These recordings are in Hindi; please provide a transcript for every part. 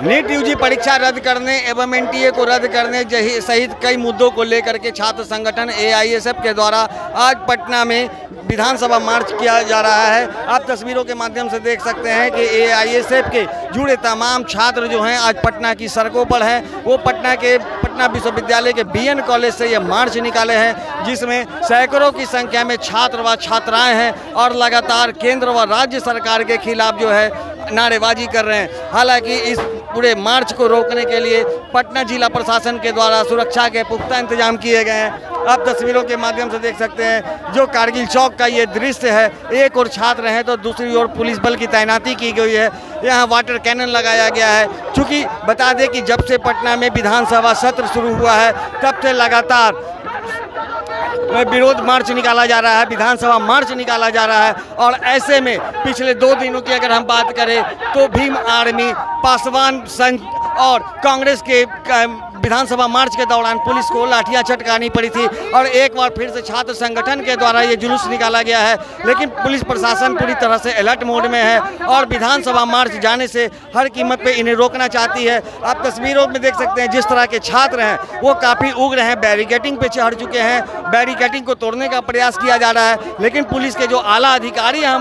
नीट यूजी परीक्षा रद्द करने एवं एनटीए को रद्द करने सहित कई मुद्दों को लेकर के छात्र संगठन एआईएसएफ के द्वारा आज पटना में विधानसभा मार्च किया जा रहा है। आप तस्वीरों के माध्यम से देख सकते हैं कि एआईएसएफ के जुड़े तमाम छात्र जो हैं आज पटना की सड़कों पर हैं। वो पटना विश्वविद्यालय के बीएन कॉलेज से ये मार्च निकाले हैं, जिसमें सैकड़ों की संख्या में छात्र व छात्राएं हैं और लगातार केंद्र व राज्य सरकार के खिलाफ जो है नारेबाजी कर रहे हैं। हालांकि इस पूरे मार्च को रोकने के लिए पटना जिला प्रशासन के द्वारा सुरक्षा के पुख्ता इंतजाम किए गए हैं। आप तस्वीरों के माध्यम से देख सकते हैं जो कारगिल चौक का ये दृश्य है। एक और छात्र हैं तो दूसरी ओर पुलिस बल की तैनाती की गई है। यहाँ वाटर कैनन लगाया गया है। चूँकि बता दें कि जब से पटना में विधानसभा सत्र शुरू हुआ है तब से लगातार विरोध मार्च निकाला जा रहा है, विधानसभा मार्च निकाला जा रहा है। और ऐसे में पिछले 2 दिनों की अगर हम बात करें तो भीम आर्मी, पासवान संघ और कांग्रेस के विधानसभा मार्च के दौरान पुलिस को लाठियां चटकानी पड़ी थी और एक बार फिर से छात्र संगठन के द्वारा ये जुलूस निकाला गया है। लेकिन पुलिस प्रशासन पूरी तरह से अलर्ट मोड में है और विधानसभा मार्च जाने से हर कीमत पे इन्हें रोकना चाहती है। आप तस्वीरों में देख सकते हैं जिस तरह के छात्र हैं वो काफ़ी उग्र हैं, बैरिकेडिंग पे चढ़ चुके हैं। बैरिकेडिंग को तोड़ने का प्रयास किया जा रहा है, लेकिन पुलिस के जो आला अधिकारी यहाँ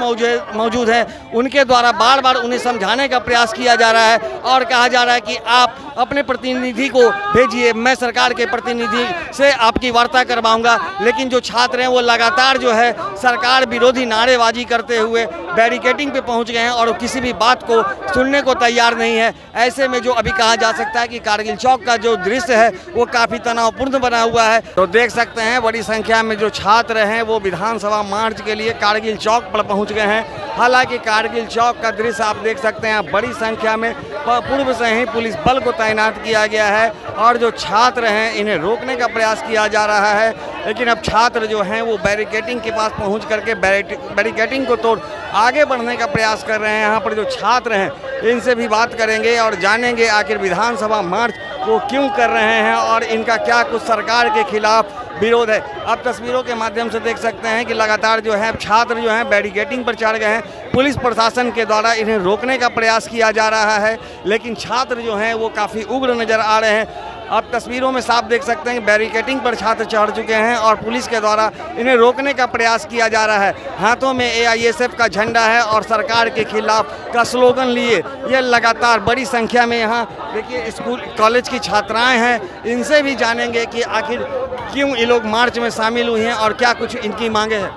मौजूद हैं उनके द्वारा बार बार उन्हें समझाने का प्रयास किया जा रहा है और कहा जा रहा है कि आप अपने प्रतिनिधि को भेजिए, मैं सरकार के प्रतिनिधि से आपकी वार्ता करवाऊंगा। लेकिन जो छात्र हैं वो लगातार जो है सरकार विरोधी नारेबाजी करते हुए बैरिकेडिंग पे पहुंच गए हैं और किसी भी बात को सुनने को तैयार नहीं है। ऐसे में जो अभी कहा जा सकता है कि कारगिल चौक का जो दृश्य है वो काफ़ी तनावपूर्ण बना हुआ है। तो देख सकते हैं बड़ी संख्या में जो छात्र हैं वो विधानसभा मार्च के लिए कारगिल चौक पर पहुँच गए हैं। हालांकि कारगिल चौक का दृश्य आप देख सकते हैं, बड़ी संख्या में पूर्व से ही पुलिस बल को तैनात किया गया है और जो छात्र हैं इन्हें रोकने का प्रयास किया जा रहा है। लेकिन अब छात्र जो हैं वो बैरिकेडिंग के पास पहुंच करके बैरिकेडिंग को तोड़ आगे बढ़ने का प्रयास कर रहे हैं। यहाँ पर जो छात्र हैं इनसे भी बात करेंगे और जानेंगे आखिर विधानसभा मार्च वो क्यों कर रहे हैं और इनका क्या कुछ सरकार के खिलाफ विरोध है। आप तस्वीरों के माध्यम से देख सकते हैं कि लगातार जो है छात्र जो हैं बैरिकेडिंग पर चढ़ गए हैं। पुलिस प्रशासन के द्वारा इन्हें रोकने का प्रयास किया जा रहा है, लेकिन छात्र जो हैं वो काफ़ी उग्र नज़र आ रहे हैं। आप तस्वीरों में साफ देख सकते हैं कि बैरिकेडिंग पर छात्र चढ़ चुके हैं और पुलिस के द्वारा इन्हें रोकने का प्रयास किया जा रहा है। हाथों में एआईएसएफ का झंडा है और सरकार के खिलाफ का स्लोगन लिए ये लगातार बड़ी संख्या में यहाँ देखिए स्कूल कॉलेज की छात्राएं हैं। इनसे भी जानेंगे कि आखिर क्यों ये लोग मार्च में शामिल हुए हैं और क्या कुछ इनकी मांगे हैं।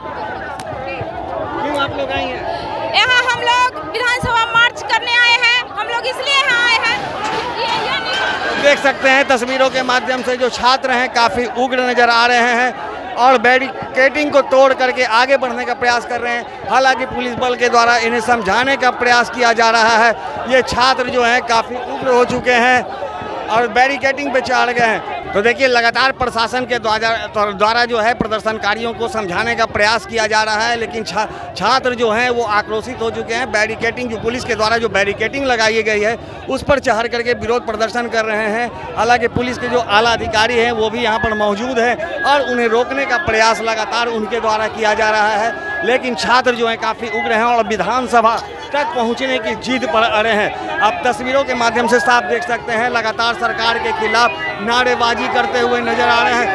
क्यों आप लोग आई हैं? यहाँ हम लोग विधानसभा मार्च करने आए हैं। हम लोग इसलिए यहाँ आए हैं। देख सकते हैं तस्वीरों के माध्यम से जो छात्र हैं काफ़ी उग्र नज़र आ रहे हैं और बैरिकेडिंग को तोड़ करके आगे बढ़ने का प्रयास कर रहे हैं। हालांकि पुलिस बल के द्वारा इन्हें समझाने का प्रयास किया जा रहा है। ये छात्र जो हैं काफ़ी उग्र हो चुके हैं और बैरिकेडिंग पे चढ़ गए हैं। तो देखिए लगातार प्रशासन के द्वारा जो है प्रदर्शनकारियों को समझाने का प्रयास किया जा रहा है, लेकिन छात्र जो हैं वो आक्रोशित हो चुके हैं। बैरिकेडिंग जो पुलिस के द्वारा जो बैरिकेडिंग लगाई गई है उस पर चढ़ करके विरोध प्रदर्शन कर रहे हैं। हालांकि पुलिस के जो आला अधिकारी हैं वो भी यहाँ पर मौजूद हैं और उन्हें रोकने का प्रयास लगातार उनके द्वारा किया जा रहा है। लेकिन छात्र जो हैं काफ़ी उग्र हैं और विधानसभा तक पहुंचने की जिद पर अड़े हैं। आप तस्वीरों के माध्यम से साफ देख सकते हैं लगातार सरकार के खिलाफ नारेबाजी करते हुए नजर आ रहे हैं।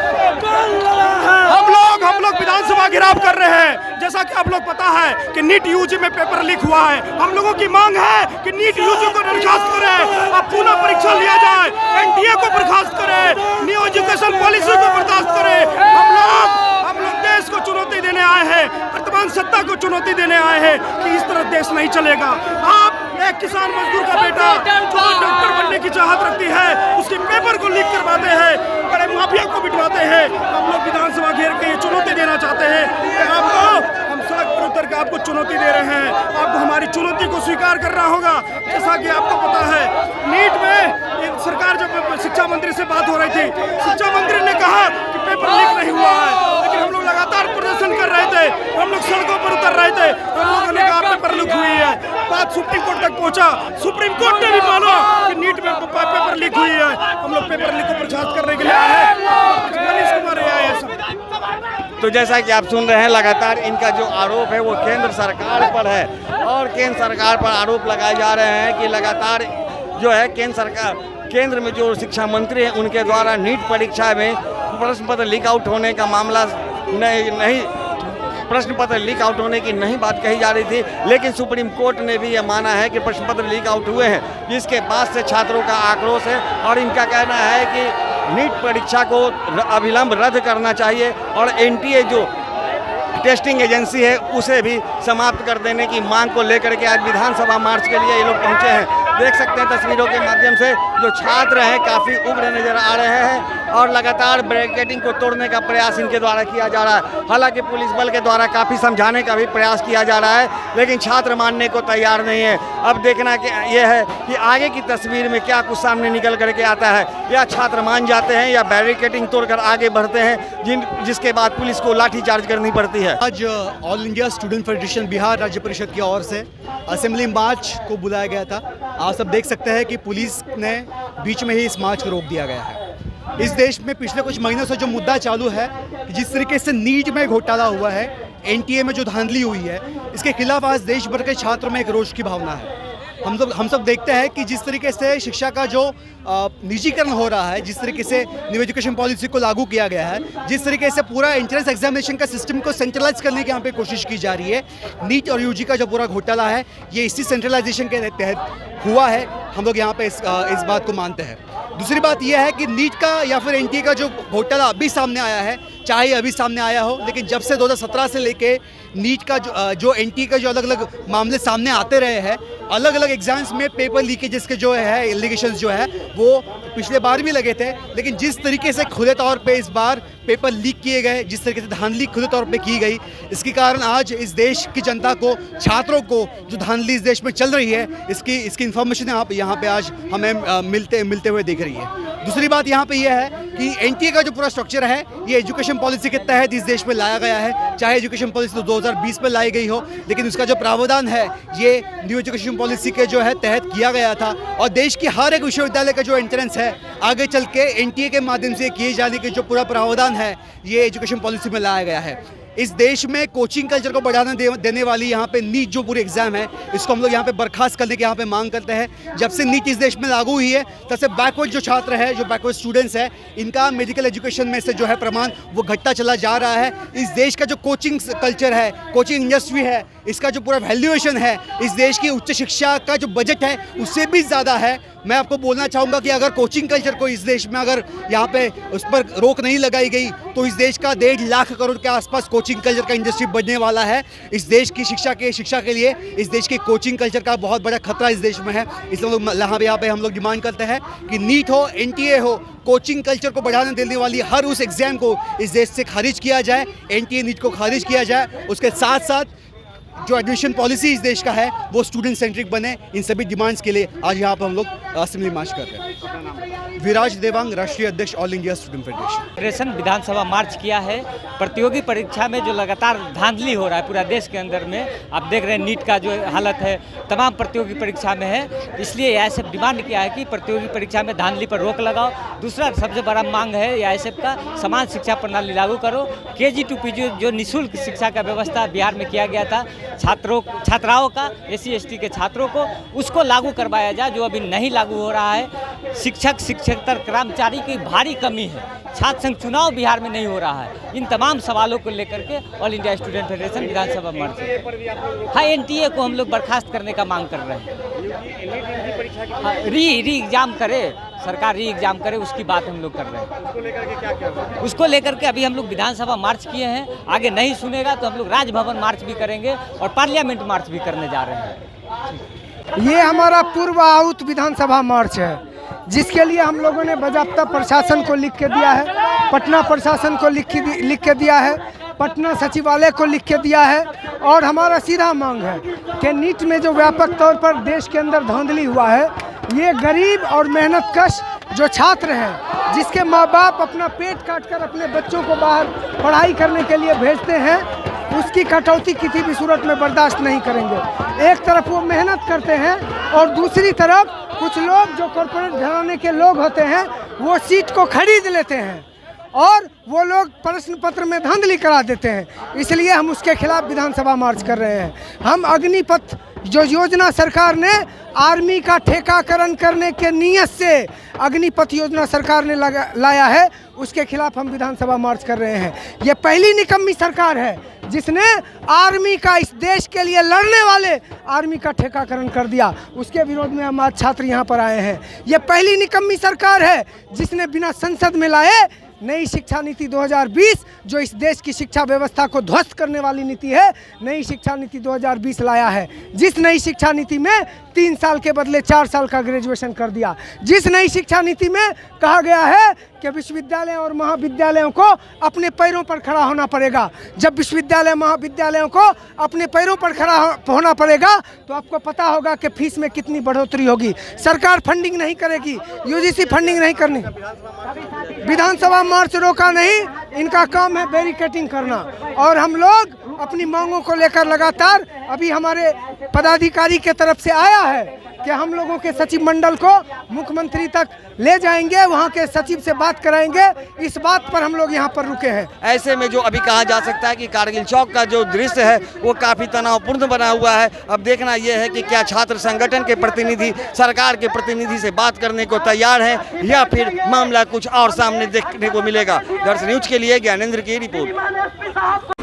हम लोग विधानसभा घेराव कर रहे हैं। जैसा कि आप लोग पता है कि नीट यूजी में पेपर लीक हुआ है। हम लोगों की मांग है कि नीट यूजी को बर्खास्त करें, अब पुनः परीक्षा लिया जाए, एनटीए को बर्खास्त करें, न्यू एजुकेशन पॉलिसी को बर्दाश्त करें। हम लोग देश को चुनौती देने आए हैं, वर्तमान सत्ता को चुनौती देने आए हैं कि इस तरह देश नहीं चलेगा। आप एक किसान मजदूर का बेटा जो डॉक्टर बनने की चाहत रखती है उसके पेपर को लीक करवाते हैं, बड़े माफिया को बिठवाते हैं। हम लोग विधानसभा घेर के ये चुनौती देना चाहते हैं कि आपको हम सड़क पर उतर के आपको चुनौती दे रहे हैं। आपको हमारी चुनौती को स्वीकार करना होगा। जैसा कि आपको पता है नीट में सरकार जब शिक्षा मंत्री से बात हो रही थी, शिक्षा मंत्री ने कहा कि पेपर लीक नहीं हुआ है, लेकिन हम लोग लगातार प्रदर्शन कर रहे थे, हम लोग सड़कों पर उतर रहे थे। हम लोगों ने कहा पेपर लीक हुई है, बात सुप्रीम कोर्ट तक पहुंचा। सुप्रीम कोर्ट ने भी माना कि नीट में पेपर लीक हुई है। हम लोग पेपर लीक को बर्खास्त करने के लिए आए हैं। मनीष कुमार आए हैं सब। तो जैसा कि आप सुन रहे हैं लगातार इनका जो आरोप है वो केंद्र सरकार पर है और केंद्र सरकार पर आरोप लगाए जा रहे हैं कि लगातार जो है केंद्र में जो शिक्षा मंत्री हैं उनके द्वारा नीट परीक्षा में प्रश्न पत्र लीक आउट होने का मामला नहीं प्रश्न पत्र लीक आउट होने की नहीं बात कही जा रही थी, लेकिन सुप्रीम कोर्ट ने भी यह माना है कि प्रश्न पत्र लीक आउट हुए हैं, जिसके बाद से छात्रों का आक्रोश है और इनका कहना है कि नीट परीक्षा को अविलंब रद्द करना चाहिए और एनटीए जो टेस्टिंग एजेंसी है उसे भी समाप्त कर देने की मांग को लेकर के आज विधानसभा मार्च के लिए ये लोग पहुंचे हैं। देख सकते हैं तस्वीरों के माध्यम से जो छात्र हैं काफ़ी उग्र नजर आ रहे हैं और लगातार बैरिकेडिंग को तोड़ने का प्रयास इनके द्वारा किया जा रहा है। हालांकि पुलिस बल के द्वारा काफ़ी समझाने का भी प्रयास किया जा रहा है, लेकिन छात्र मानने को तैयार नहीं है। अब देखना कि यह है कि आगे की तस्वीर में क्या कुछ सामने निकल करके आता है, या छात्र मान जाते हैं या बैरिकेडिंग तोड़कर आगे बढ़ते हैं, जिसके बाद पुलिस को लाठीचार्ज करनी पड़ती है। आज all India student federation Bihar राज्य परिषद की ओर से असेंबली मार्च को बुलाया गया था। आप सब देख सकते हैं कि पुलिस ने बीच में ही इस मार्च को रोक दिया गया है। इस देश में पिछले कुछ महीनों से जो मुद्दा चालू है कि जिस तरीके से नीट में घोटाला हुआ है, एनटीए में जो धांधली हुई है, इसके खिलाफ आज देश भर के छात्रों में एक रोष की भावना है। हम सब देखते हैं कि जिस तरीके से शिक्षा का जो निजीकरण हो रहा है, जिस तरीके से न्यू एजुकेशन पॉलिसी को लागू किया गया है, जिस तरीके से पूरा एंट्रेंस एग्जामिनेशन का सिस्टम को सेंट्रलाइज करने की यहाँ पे कोशिश की जा रही है, नीट और यूजी का जो पूरा घोटाला है ये इसी सेंट्रलाइजेशन के तहत हुआ है। हम लोग यहाँ पे इस बात को मानते हैं। दूसरी बात यह है कि नीट का या फिर एनटीए का जो घोटाला अभी सामने आया है, चाहे अभी सामने आया हो, लेकिन जब से 2017 से लेके नीट का जो एनटीए का जो अलग अलग मामले सामने आते रहे हैं, अलग अलग एग्जाम्स में पेपर लीकेजेस के जो है एलिगेशंस जो है वो पिछले बार भी लगे थे, लेकिन जिस तरीके से खुले तौर पे इस बार पेपर लीक किए गए, जिस तरीके से धांधली खुले तौर पे की गई, इसके कारण आज इस देश की जनता को, छात्रों को जो धांधली इस देश में चल रही है, इसकी इन्फॉर्मेशन आप यहाँ पे आज हमें मिलते हुए दिख रही है। दूसरी बात यहाँ पे यह है कि एनटीए का जो पूरा स्ट्रक्चर है ये एजुकेशन पॉलिसी के तहत इस देश में लाया गया है। चाहे एजुकेशन पॉलिसी तो 2020 में लाई गई हो, लेकिन उसका जो प्रावधान है ये न्यू एजुकेशन पॉलिसी के जो है तहत किया गया था और देश की हर एक विश्वविद्यालय का जो एंट्रेंस है आगे चल के एनटीए के माध्यम से किए जाने के जो पूरा प्रावधान है ये एजुकेशन पॉलिसी में लाया गया है। इस देश में कोचिंग कल्चर को बढ़ावा देने वाली यहाँ पे नीट जो पूरी एग्जाम है इसको हम लोग यहाँ पे बर्खास्त करने की यहाँ पे मांग करते हैं। जब से नीट इस देश में लागू हुई है तब से बैकवर्ड जो छात्र है, जो बैकवर्ड स्टूडेंट्स है, इनका मेडिकल एजुकेशन में से जो है प्रमाण वो घटता चला जा रहा है। इस देश का जो कोचिंग कल्चर है, कोचिंग इंडस्ट्री है, इसका जो पूरा वैल्यूएशन है, इस देश की उच्च शिक्षा का जो बजट है उससे भी ज़्यादा है। मैं आपको बोलना चाहूँगा कि अगर कोचिंग कल्चर को इस देश में अगर यहाँ पे उस पर रोक नहीं लगाई गई तो इस देश का 1.5 लाख करोड़ के आसपास कोचिंग कल्चर का इंडस्ट्री बढ़ने वाला है। इस देश की शिक्षा के लिए इस देश के कोचिंग कल्चर का बहुत बड़ा खतरा इस देश में है। इसलिए यहाँ पे हम लोग डिमांड करते हैं कि नीट हो, एनटीए हो, कोचिंग कल्चर को बढ़ावा देने वाली हर उस एग्जाम को इस देश से खारिज किया जाए, एनटीए नीट को खारिज किया जाए। उसके साथ साथ जो एडमिशन पॉलिसी इस देश का है वो स्टूडेंट सेंट्रिक बने। इन सभी डिमांड्स के लिए आज यहाँ पर हम लोग असेंबली मार्च कर रहे हैं। विराज देवांग, राष्ट्रीय अध्यक्ष ऑल इंडिया स्टूडेंट फेडरेशन। विधानसभा मार्च किया है। प्रतियोगी परीक्षा में जो लगातार धांधली हो रहा है पूरा देश के अंदर में, आप देख रहे हैं नीट का जो हालत है तमाम प्रतियोगी परीक्षा में है, इसलिए एआईएसएफ डिमांड किया है कि प्रतियोगी परीक्षा में धांधली पर रोक लगाओ। दूसरा सबसे बड़ा मांग है एआईएसएफ का, समान शिक्षा प्रणाली लागू करो। KG to PG जो निःशुल्क शिक्षा का व्यवस्था बिहार में किया गया था छात्राओं का, SC ST के छात्रों को, उसको लागू करवाया जाए जो अभी नहीं लागू हो रहा है। शिक्षकेतर कर्मचारी की भारी कमी है। छात्र संघ चुनाव बिहार में नहीं हो रहा है। इन तमाम सवालों को लेकर के ऑल इंडिया स्टूडेंट फेडरेशन विधानसभा मार्च, हाँ, एनटीए को हम लोग बर्खास्त करने का मांग कर रहे हैं। हाँ, री एग्जाम करे, सरकार री एग्जाम करे, उसकी बात हम लोग कर रहे हैं। उसको लेकर के क्या कर रहे हैं? उसको लेकर के अभी हम लोग विधानसभा मार्च किए हैं। आगे नहीं सुनेगा तो हम लोग राजभवन मार्च भी करेंगे और पार्लियामेंट मार्च भी करने जा रहे हैं। ये हमारा पूर्व आहूत विधानसभा मार्च है, जिसके लिए हम लोगों ने बाज़ाब्ता प्रशासन को लिख के दिया है, पटना प्रशासन को लिख के दिया है, पटना सचिवालय को लिख के दिया है। और हमारा सीधा मांग है कि नीट में जो व्यापक तौर पर देश के अंदर धांधली हुआ है, ये गरीब और मेहनतकश जो छात्र हैं, जिसके माँ बाप अपना पेट काटकर अपने बच्चों को बाहर पढ़ाई करने के लिए भेजते हैं, उसकी कटौती किसी भी सूरत में बर्दाश्त नहीं करेंगे। एक तरफ वो मेहनत करते हैं और दूसरी तरफ कुछ लोग जो कॉर्पोरेट घराने के लोग होते हैं वो सीट को खरीद लेते हैं और वो लोग प्रश्न पत्र में धांधली करा देते हैं। इसलिए हम उसके खिलाफ विधानसभा मार्च कर रहे हैं। हम अग्निपथ जो योजना सरकार ने आर्मी का ठेकाकरण करने के नियत से अग्निपथ योजना सरकार ने लाया है, उसके खिलाफ हम विधानसभा मार्च कर रहे हैं। ये पहली निकम्मी सरकार है जिसने आर्मी का, इस देश के लिए लड़ने वाले आर्मी का ठेकाकरण कर दिया। उसके विरोध में हम आज छात्र यहाँ पर आए हैं। ये पहली निकम्मी सरकार है जिसने बिना संसद में लाए नई शिक्षा नीति 2020, जो इस देश की शिक्षा व्यवस्था को ध्वस्त करने वाली नीति है, नई शिक्षा नीति 2020 लाया है। जिस नई शिक्षा नीति में 3 साल के बदले 4 साल का ग्रेजुएशन कर दिया। जिस नई शिक्षा नीति में कहा गया है कि विश्वविद्यालय और महाविद्यालयों को अपने पैरों पर खड़ा होना पड़ेगा। जब विश्वविद्यालय महाविद्यालयों को अपने पैरों पर खड़ा होना पड़ेगा तो आपको पता होगा कि फीस में कितनी बढ़ोतरी होगी। सरकार फंडिंग नहीं करेगी, यूजीसी फंडिंग नहीं करनी। विधानसभा मार्च रोका नहीं, इनका काम है बैरिकेडिंग करना। और हम लोग अपनी मांगों को लेकर लगातार, अभी हमारे पदाधिकारी के तरफ से आया है कि हम लोगों के सचिव मंडल को मुख्यमंत्री तक ले जाएंगे, वहां के सचिव से बात कराएंगे। इस बात पर हम लोग यहां पर रुके हैं। ऐसे में जो अभी कहा जा सकता है कि कारगिल चौक का जो दृश्य है वो काफ़ी तनावपूर्ण बना हुआ है। अब देखना यह है कि क्या छात्र संगठन के प्रतिनिधि सरकार के प्रतिनिधि से बात करने को तैयार हैं या फिर मामला कुछ और सामने देखने को मिलेगा। दर्शन न्यूज के लिए ज्ञानेंद्र की रिपोर्ट।